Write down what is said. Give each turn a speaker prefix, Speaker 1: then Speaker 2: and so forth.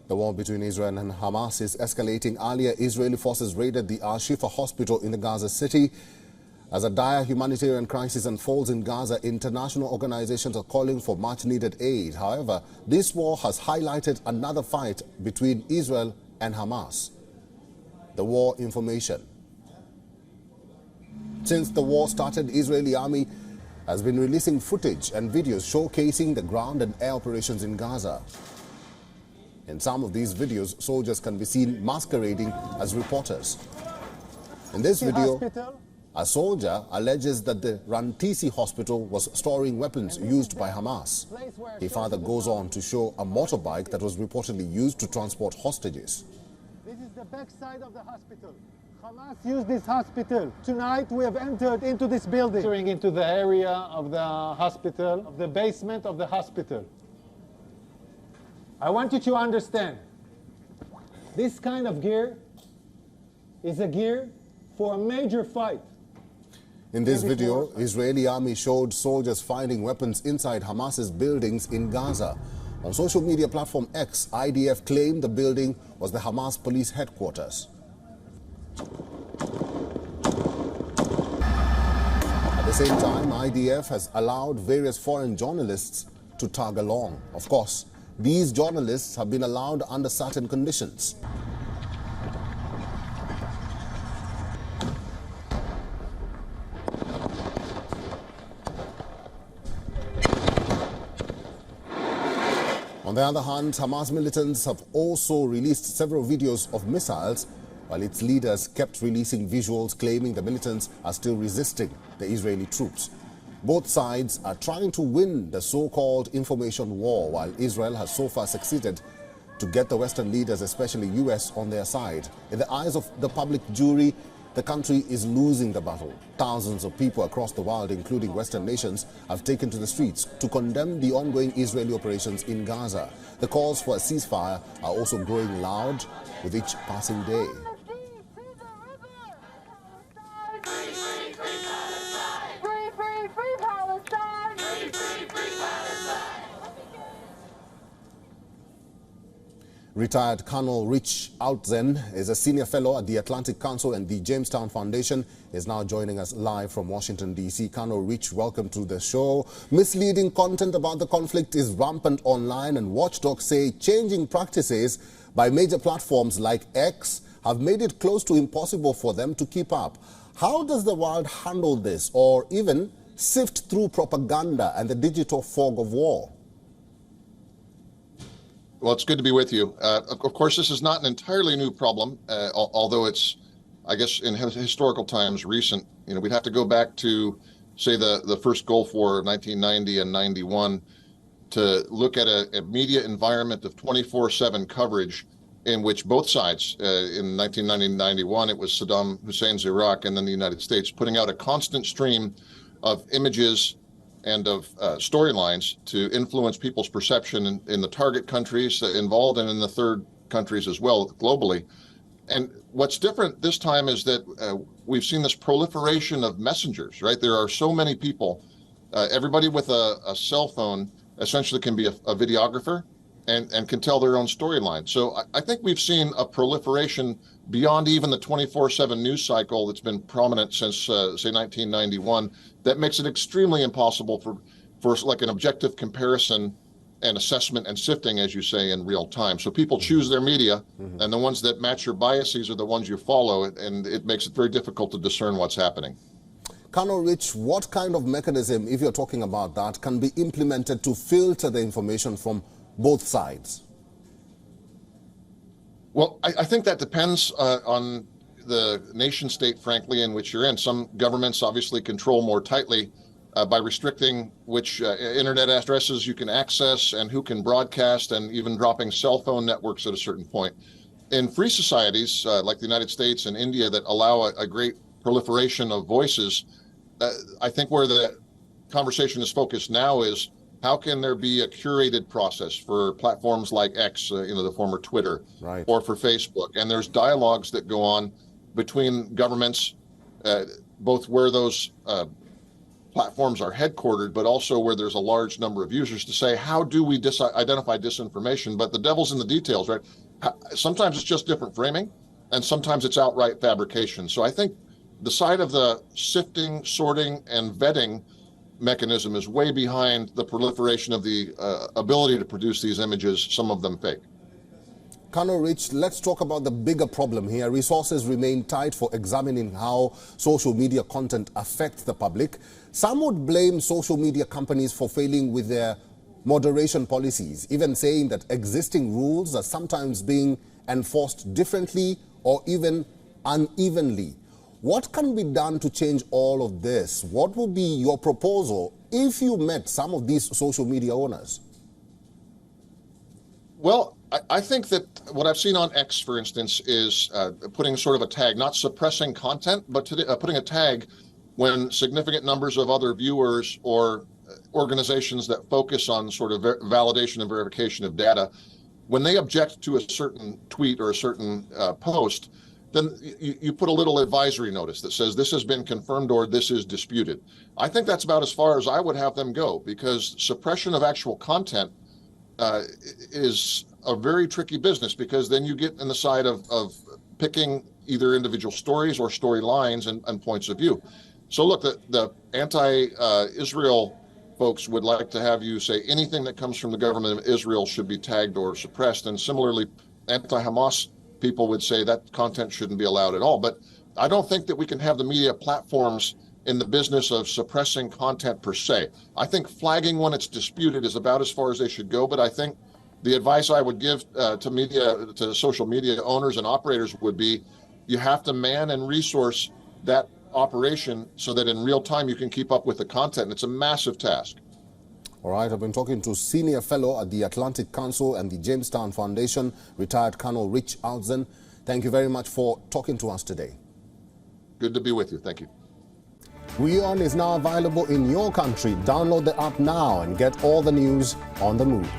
Speaker 1: The war between Israel and Hamas is escalating. Earlier, Israeli forces raided the Al-Shifa hospital in the Gaza city. As a dire humanitarian crisis unfolds in Gaza, international organizations are calling for much-needed aid. However, this war has highlighted another fight between Israel and Hamas. The war information. Since the war started, Israeli army has been releasing footage and videos showcasing the ground and air operations in Gaza. In some of these videos, soldiers can be seen masquerading as reporters. In this video, a soldier alleges that the Rantisi hospital was storing weapons used by Hamas. He further goes on to show a motorbike that was reportedly used to transport hostages.
Speaker 2: This is the backside of the hospital. Hamas used this hospital. Tonight we have entered into this building. Entering into the area of the hospital, of the basement of the hospital. I want you to understand, this kind of gear is a gear for a major fight.
Speaker 1: In this video, Israeli army showed soldiers finding weapons inside Hamas's buildings in Gaza. On social media platform X, IDF claimed the building was the Hamas police headquarters. At the same time, IDF has allowed various foreign journalists to tag along. Of course, these journalists have been allowed under certain conditions. On the other hand, Hamas militants have also released several videos of missiles, while its leaders kept releasing visuals claiming the militants are still resisting the Israeli troops. Both sides are trying to win the so-called information war, while Israel has so far succeeded to get the Western leaders, especially US, on their side. In the eyes of the public jury, the country is losing the battle. Thousands of people across the world, including Western nations, have taken to the streets to condemn the ongoing Israeli operations in Gaza. The calls for a ceasefire are also growing loud with each passing day. Retired Colonel Rich Outzen is a senior fellow at the Atlantic Council and the Jamestown Foundation. He is now joining us live from Washington, D.C. Colonel Rich, welcome to the show. Misleading content about the conflict is rampant online, and watchdogs say changing practices by major platforms like X have made it close to impossible for them to keep up. How does the world handle this, or even sift through propaganda and the digital fog of war?
Speaker 3: Well, it's good to be with you. Of course, this is not an entirely new problem, although it's, I guess, in historical times recent. You know, we'd have to go back to, say, the first Gulf War of 1990 and 91 to look at a media environment of 24/7 coverage in which both sides, in 1990-91, it was Saddam Hussein's Iraq, and then the United States, putting out a constant stream of images and of storylines to influence people's perception in the target countries involved and in the third countries as well globally. And what's different this time is that we've seen this proliferation of messengers, right? There are so many people. Everybody with a cell phone essentially can be a videographer and can tell their own storyline. So I think we've seen a proliferation beyond even the 24/7 news cycle that's been prominent since, say, 1991, that makes it extremely impossible for like an objective comparison and assessment and sifting, as you say, in real time. So people choose their media, and the ones that match your biases are the ones you follow, and it makes it very difficult to discern what's happening.
Speaker 1: Colonel Rich, what kind of mechanism, if you're talking about that, can be implemented to filter the information from both sides?
Speaker 3: Well, I think that depends on the nation state, frankly, in which you're in. Some governments obviously control more tightly by restricting which internet addresses you can access and who can broadcast, and even dropping cell phone networks at a certain point. In free societies like the United States and India that allow a great proliferation of voices, I think where the conversation is focused now is how can there be a curated process for platforms like X, the former Twitter,
Speaker 1: right,
Speaker 3: or for Facebook? And there's dialogues that go on between governments, both where those platforms are headquartered, but also where there's a large number of users, to say, how do we identify disinformation? But the devil's in the details, right? Sometimes it's just different framing, and sometimes it's outright fabrication. So I think the side of the sifting, sorting, and vetting mechanism is way behind the proliferation of the ability to produce these images, some of them fake.
Speaker 1: Colonel Rich, let's talk about the bigger problem here. Resources remain tight for examining how social media content affects the public. Some would blame social media companies for failing with their moderation policies, even saying that existing rules are sometimes being enforced differently or even unevenly. What can be done to change all of this? What would be your proposal if you met some of these social media owners?
Speaker 3: Well, I think that what I've seen on X, for instance, is putting sort of a tag, not suppressing content, but putting a tag when significant numbers of other viewers or organizations that focus on sort of validation and verification of data, when they object to a certain tweet or a certain post, then you put a little advisory notice that says this has been confirmed or this is disputed. I think that's about as far as I would have them go, because suppression of actual content is a very tricky business, because then you get in the side of picking either individual stories or storylines and points of view. So look, the anti-Israel folks would like to have you say anything that comes from the government of Israel should be tagged or suppressed. And similarly, anti-Hamas people would say that content shouldn't be allowed at all. But I don't think that we can have the media platforms in the business of suppressing content per se. I think flagging when it's disputed is about as far as they should go. But I think the advice I would give to social media owners and operators would be, you have to man and resource that operation so that in real time you can keep up with the content. It's a massive task.
Speaker 1: All right, I've been talking to Senior Fellow at the Atlantic Council and the Jamestown Foundation, retired Colonel Rich Aldzin. Thank you very much for talking to us today.
Speaker 3: Good to be with you. Thank you.
Speaker 1: WION is now available in your country. Download the app now and get all the news on the move.